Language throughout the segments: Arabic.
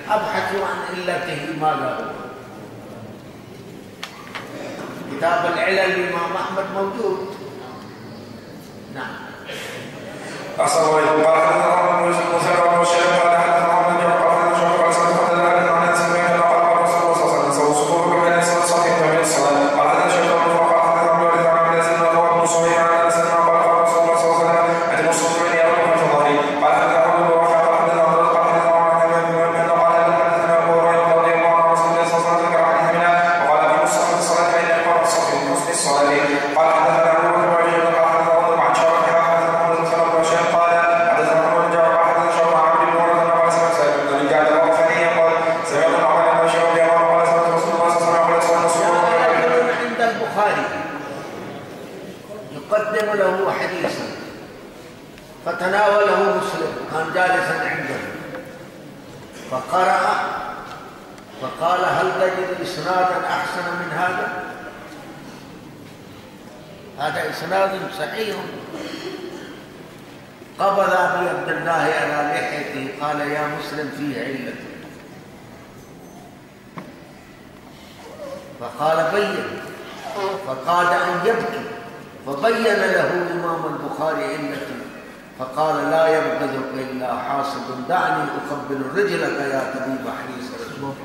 أبحثوا عن علته ماذا هو. كتاب العلل للإمام أحمد موجود. نعم. أحسن الله إليكم. قال حدثنا عمرو بن مسلم والشيخ قال حدثنا عمرو بن جعفر قال حدثنا شعبة قال سمعت حدثنا عن أنس بن مالك قال قال رسول الله صلى الله عليه وسلم صفوفكم بين الصلاة صحيح وبين الصلاة. قال حدثنا شيخ بن فقال حدثنا عبد الله بن عبد العزيز بن الله بن صهيب عن أنس قال قال رسول الله صلى الله عليه وسلم أتم الصفوف بين يديكم في ظهري. قال حدثنا عمرو بن وفاء قال حدثنا عبد الله قال حدثنا عمرو بن مالك قال حدثنا أبو هريرة رضي الله عنه رسول الله صلى الله عليه وسلم ذكر حديث منها وقال في مصحف الصلاة بين إقامة الصف في حسن الصلاة. قال حدثنا أبو بكر بن جابر قال حدثنا عمرو عن شعبة قال حدثنا محمد بن سلمة والشيخ قال حدثنا محمد بن جعفر قال حدثنا شعبة عن عبد الله قال سمعت سعيد بن أبي جعفر الغفاري قال سمعت عمر بن بشير رضي الله عنه قال سمعت رسول الله صلى الله عليه وسلم عند البخاري يقدم له حديثا فتناوله مسلم كان جالسا عنده فقرأ فقال هل تجد إسنادا أحسن من هذا؟ هذا إسناد صحيح. قبض أبي عبد الله على لحيته قال يا مسلم فيه علة. فقال بين فقال أن يبكي فبين له الإمام البخاري علته فقال لا يبغضك إلا حاصد دعني أقبل رجلك يا طبيب حديث رسول الله.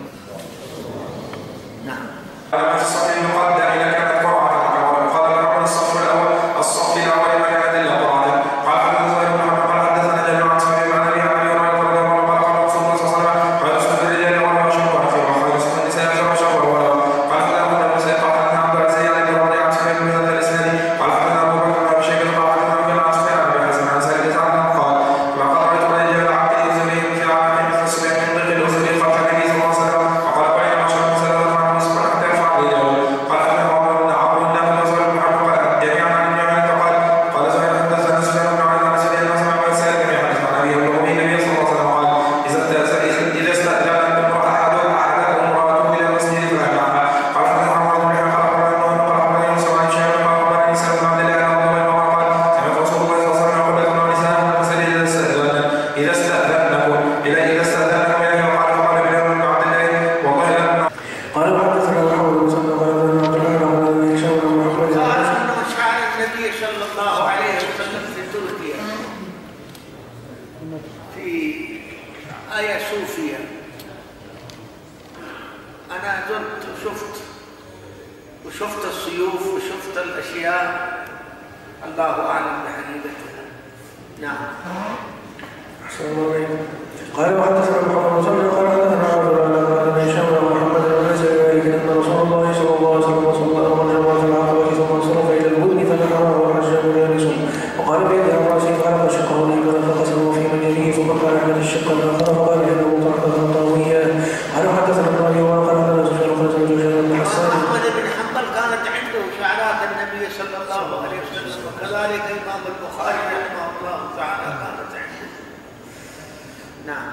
نعم. في الصف المقدم إذا كانت قرعة وقال عن الصف الأول الصف الأول ما كان إلا قرعة. قال حدثنا زهير بن حرب قال حدثنا جابر عن سعيد بن أبي هريرة رضي الله عنه قال قال رسول الله صلى الله عليه وسلم خير صف الرجال ولا شر فيه وخير صف النساء شر ولا. قال حدثنا أبو بن مسعود قال حدثنا عبد العزيز بن رضي عن سعيد بن هذا الإسناد قال حدثنا أبو بكر بن أبي شيبة قال حدثنا أبي عن سفيان بن حسن عن سعيد بن قال ما قرأت رجال عبد الزبير في عام مثل سبع من ضد الوزن قال النبي صلى الله عليه وسلم وقال بينما شر مسلم عن مسلم حتى يرفع يده. قال حدثنا عمر بن عمرو بن نافع وزهير بن حرب قال جميعا عن ابن عمر قال قال زهير حدثنا سفيان بن عن انس بن مسلم بن سعيد بن حديث عن ابي يبلغ النبي صلى الله عليه وسلم قال اذا استأذن احدكم امراته الى المسجد فليمنعها. قال حدثنا عمر بن حرب قال حدثنا يوسف عن شيخ قال قال نساء بن عبد الله عن الله قال سمعت رسول الله صلى الله عليه وسلم يقول لكم نساء المسجد اذا استأذنكم اليه وقال فقال بلال بن عبد الله والله لا. قال وحدثنا محمد بن مسلم قال حدثنا عبد الله بن هشام بن محمد قال انه شعر النبي صلى الله عليه وسلم في تركيا في آية صوفية. أنا زرت وشفت السيوف وشفت الأشياء الله أعلم بحقيقتها. نعم. قال وحدثنا محمد بن مسلم قال حدثنا عبد الله بن هشام بن محمد بن مسلم ان رسول الله صلى الله عليه وسلم صلى الله عليه العقبة ثم انصرف الى البدن فنحره وحجه جالس وقال بيد راسه خلق شقه الايمن فقسمه في من يليه ثم قال احمد الشق الاخر فقال انه طرحه طاويا. قال حدثنا الطاوي وقال حدثنا سفيان قال سمعت بن حسان. أحمد بن حنبل كانت عنده شعرات النبي صلى الله عليه وسلم وكذلك الإمام البخاري رحمه الله تعالى كانت عنده. نعم.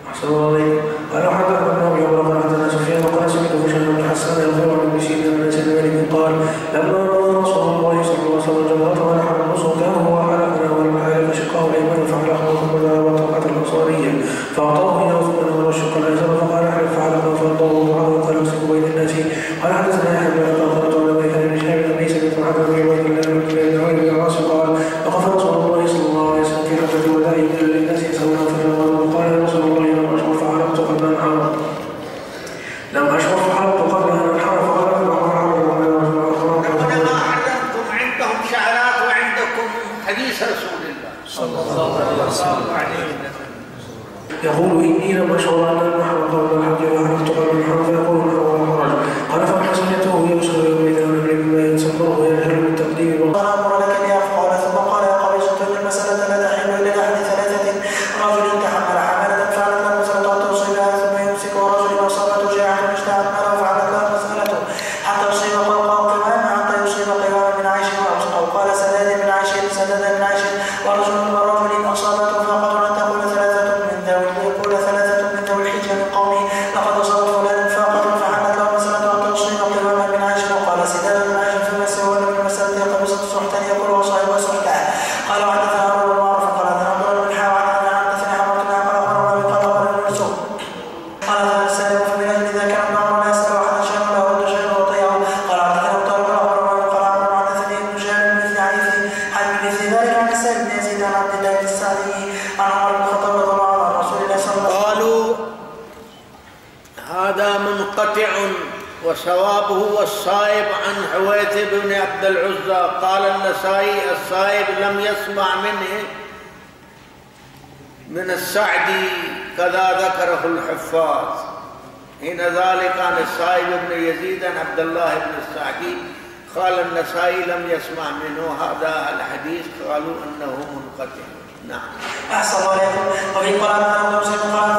أحسن الله عليك. قال حدثنا الطاوي وقال حدثنا سفيان قال سمعت بن حسان يخبر عن ابن سيرين عن انس بن مالك قال لما رأى رسول الله صلى الله عليه وسلم الجمرة ونحن النصر كان هو حلقنا والمحارب شقه الايمن فحلقه ثم ذهب وطلقت الانصاريه فاعطاه اياه ثم نظر الشق الايسر فقال احلق فحلقه فاعطاه معه وقال امسك بين الناس. قال حدثنا يحيى بن ابي قال قال ابي كان بن شهاب ليس بن عبد بن عبيد الله بن عبيد بن عاص قال وقف رسول الله صلى الله عليه وسلم في حجه الوداع يدل للناس يسالون في الرمضان وقال يا رسول الله لم اشعر فحلقت قبل ان انحر لم اشعر فحلقت قبل ان انحر فقال عندهم شعرات وعندكم حديث رسول الله صلى الله عليه وسلم يقول إني لم أشعر أن النحر قبل الحج وحلقت قبل الحرم فيقول نحو الحرج. قال فحسنته يسر إذا نبري بما يتسمى ويجهل بالتقديم. قال أمر لك ليقال ثم قال يا قبيصة إن المسألة لا تحل إلا لأحد ثلاثة رجل تحمل حمالة فعلت له مسألة توصيلها ثم يمسك ورجل أصابته جاعة اشتهت ماله فعلت له مسألته حتى يصيب فوقه قوام حتى وصوابه والصائب عن حويثب بن عبد العزى. قال النسائي الصائب لم يسمع منه من السعدي كذا ذكره الحفاظ. حين ذلك عن الصائب بن يزيد عن عبد الله بن السعدي قال النسائي لم يسمع منه هذا الحديث، قالوا أنه منقطع. نعم. أحسن الله عليكم. وفي قال عن مسلم قال